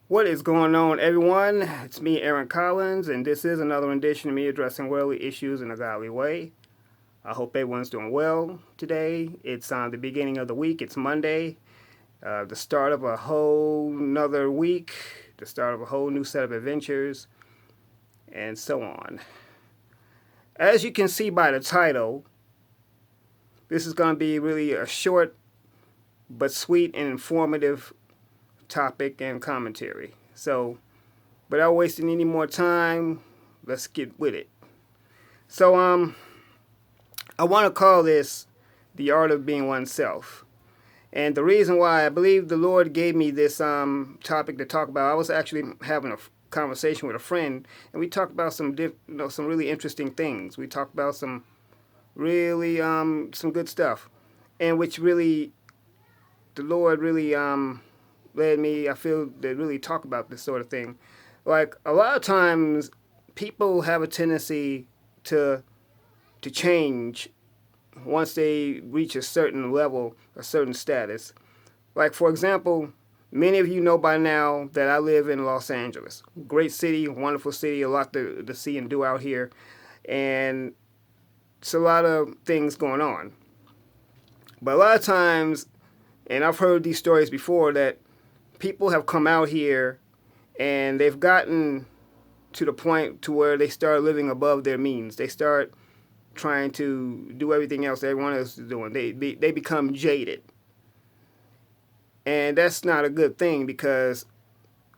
What is going on, everyone? It's me, Aaron Collins, and this is another rendition of me addressing worldly issues in a godly way. I hope everyone's doing well today. It's the beginning of the week. It's Monday, the start of a whole nother week, the start of a whole new set of adventures, and so on. As you can see by the title, this is going to be really a short but sweet and informative topic and commentary. So, without wasting any more time, let's get with it. So, I want to call this the art of being oneself. And the reason why I believe the Lord gave me this topic to talk about, I was actually having a conversation with a friend, and we talked about some really interesting things. We talked about some really some good stuff, and which really the Lord really led me, I feel, to really talk about this sort of thing. Like a lot of times, people have a tendency to change once they reach a certain level, a certain status. Like for example, many of you know by now that I live in Los Angeles. Great city, wonderful city, a lot to see and do out here, and it's a lot of things going on. But a lot of times, and I've heard these stories before, that people have come out here and they've gotten to the point to where they start living above their means. They start trying to do everything else everyone else is doing. They become jaded. And that's not a good thing, because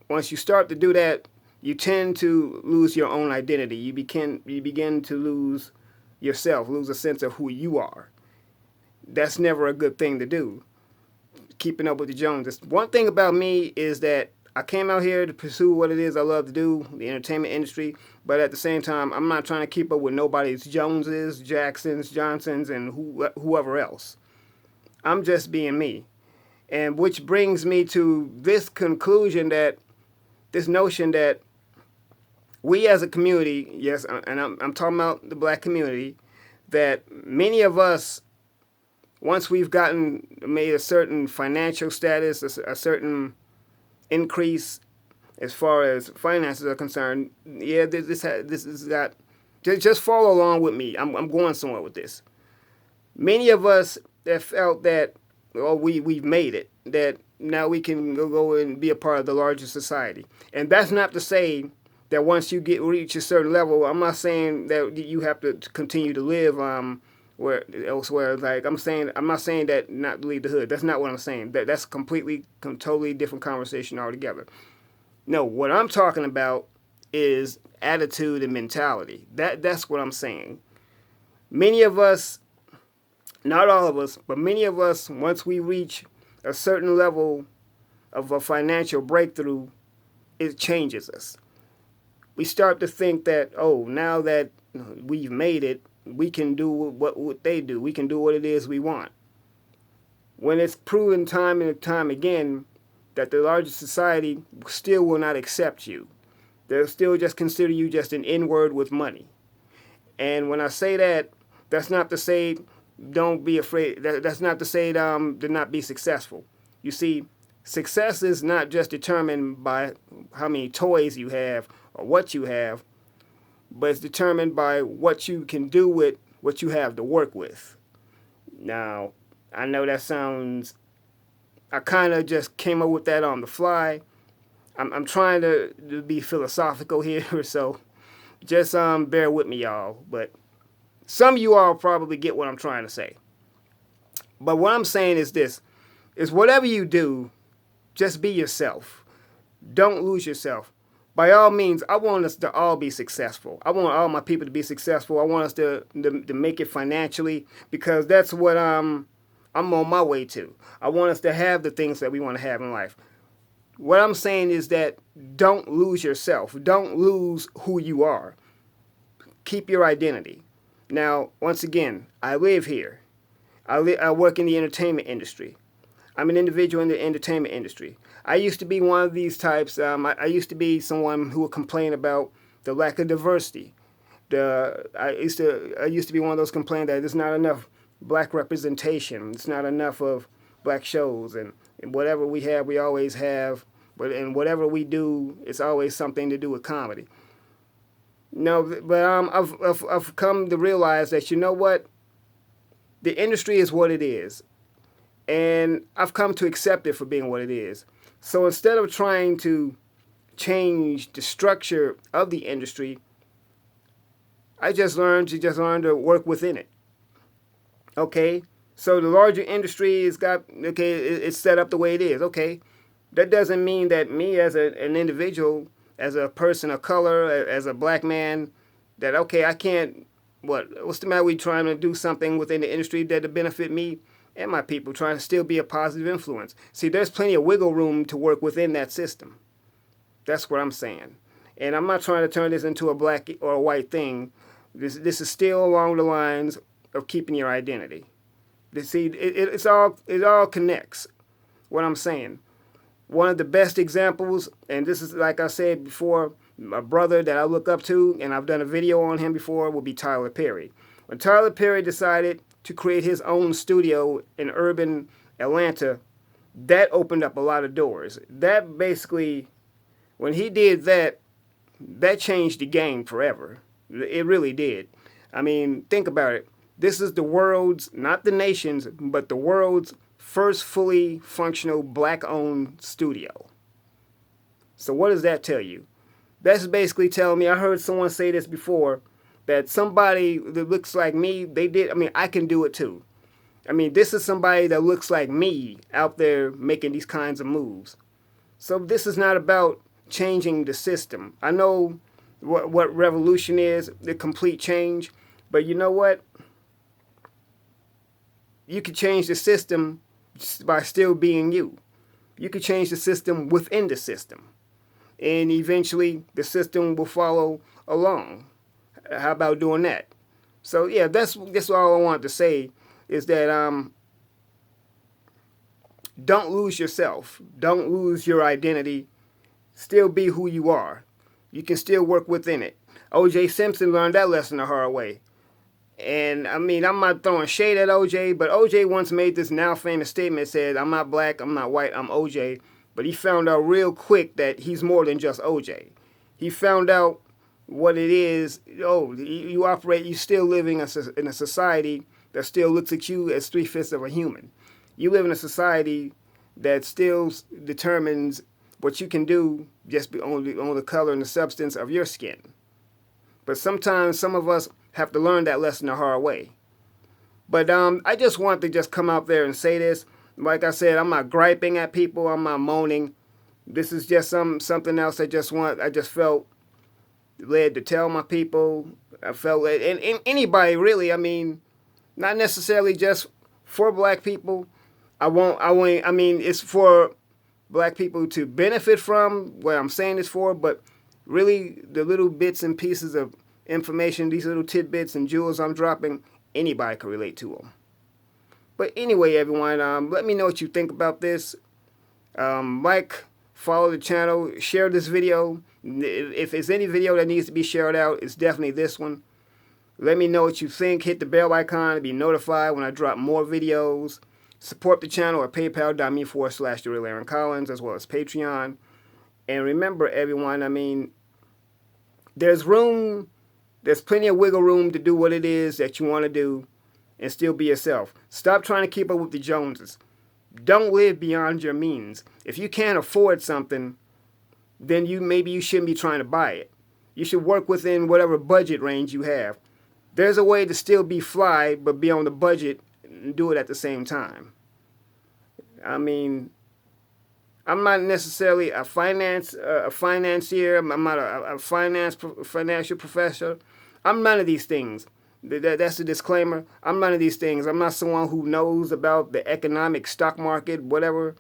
once you start to do that, you tend to lose your own identity. You begin to lose yourself, lose a sense of who you are. That's never a good thing to do. Keeping up with the Joneses. One thing about me is that I came out here to pursue what it is I love to do, the entertainment industry, but at the same time, I'm not trying to keep up with nobody's Joneses, Jacksons, Johnsons, and whoever else. I'm just being me. And which brings me to this conclusion, that this notion that we as a community, yes, and I'm talking about the black community, that many of us, once we've made a certain financial status, a certain increase as far as finances are concerned, yeah, this has got. Just follow along with me. I'm going somewhere with this. Many of us have felt that, oh, we've made it, that now we can go and be a part of the larger society, and that's not to say that once you reach a certain level, I'm not saying that you have to continue to live where elsewhere. Like I'm not saying that not leave the hood. That's not what I'm saying. That's totally different conversation altogether. No, what I'm talking about is attitude and mentality. That's what I'm saying. Many of us, not all of us, but many of us, once we reach a certain level of a financial breakthrough, it changes us. We start to think that, oh, now that we've made it, we can do what they do. We can do what it is we want. When it's proven time and time again that the larger society still will not accept you. They'll still just consider you just an N-word with money. And when I say that, that's not to say don't be afraid. That's not to say to not be successful. You see, success is not just determined by how many toys you have or what you have, but it's determined by what you can do with what you have to work with. Now, I know that sounds, I kind of just came up with that on the fly. I'm trying to be philosophical here, so just bear with me, y'all. But some of you all probably get what I'm trying to say. But what I'm saying is this, is whatever you do, just be yourself. Don't lose yourself. By all means, I want us to all be successful. I want all my people to be successful. I want us to make it financially, because that's what I'm on my way to. I want us to have the things that we want to have in life. What I'm saying is that don't lose yourself. Don't lose who you are. Keep your identity. Now, once again, I live here. I work in the entertainment industry. I'm an individual in the entertainment industry. I used to be one of these types. I used to be someone who would complain about the lack of diversity. I used to be one of those complaining that there's not enough black representation. It's not enough of black shows, and whatever we have, we always have But in whatever we do, it's always something to do with comedy. No, but I've come to realize that, you know what, the industry is what it is, and I've come to accept it for being what it is. So instead of trying to change the structure of the industry, I just learned to work within it. Okay, so the larger industry is got, okay, it's set up the way it is. Okay, that doesn't mean that me as an individual, as a person of color, as a black man, that okay, I can't. What's the matter? We trying to do something within the industry that'll benefit me and my people, trying to still be a positive influence. See, there's plenty of wiggle room to work within that system. That's what I'm saying. And I'm not trying to turn this into a black or a white thing. This is still along the lines of keeping your identity. See, it all connects. What I'm saying. One of the best examples, and this is like I said before, a brother that I look up to, and I've done a video on him before, will be Tyler Perry. When Tyler Perry decided to create his own studio in urban Atlanta, that opened up a lot of doors. That basically, when he did that, that changed the game forever. It really did. I mean, think about it. This is the world's, not the nation's, but the world's first fully functional black-owned studio. So what does that tell you? That's basically telling me, I heard someone say this before, that somebody that looks like me, I can do it too. I mean, this is somebody that looks like me out there making these kinds of moves. So this is not about changing the system. I know what revolution is, the complete change, but you know what? You could change the system by still being you. You could change the system within the system. And eventually the system will follow along. How about doing that? So yeah, that's all I wanted to say, is that don't lose yourself. Don't lose your identity. Still be who you are. You can still work within it. O.J. Simpson learned that lesson the hard way. And I mean, I'm not throwing shade at O.J., but O.J. once made this now famous statement, said, I'm not black, I'm not white, I'm O.J. But he found out real quick that he's more than just O.J. He found out what it is. Oh, you still living in a society that still looks at you as 3/5 of a human. You live in a society that still determines what you can do just on the color and the substance of your skin. But sometimes some of us have to learn that lesson the hard way. But I just want to just come out there and say this. Like I said, I'm not griping at people. I'm not moaning. This is just something else I just felt led to tell my people. I felt led, and anybody really. I mean, not necessarily just for black people. I mean, it's for black people to benefit from what I'm saying this for, but really the little bits and pieces of information, these little tidbits and jewels I'm dropping, anybody can relate to them. But anyway, everyone, let me know what you think about this. Like, follow the channel, share this video. If there's any video that needs to be shared out, it's definitely this one. Let me know what you think. Hit the bell icon to be notified when I drop more videos. Support the channel at paypal.me/TheRealAaronCollins, as well as Patreon. And remember, everyone, I mean, there's plenty of wiggle room to do what it is that you want to do and still be yourself. Stop trying to keep up with the Joneses. Don't live beyond your means. If you can't afford something, then maybe you shouldn't be trying to buy it. You should work within whatever budget range you have. There's a way to still be fly, but be on the budget and do it at the same time. I mean, I'm not necessarily a financier. I'm not a financial professor. I'm none of these things. That's the disclaimer. I'm none of these things. I'm not someone who knows about the economic stock market, whatever.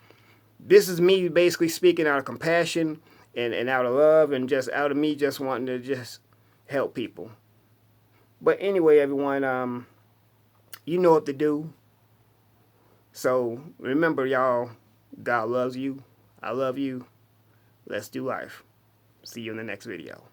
This is me basically speaking out of compassion and out of love and just out of me just wanting to just help people. But anyway, everyone, you know what to do. So remember, y'all, God loves you. I love you. Let's do life. See you in the next video.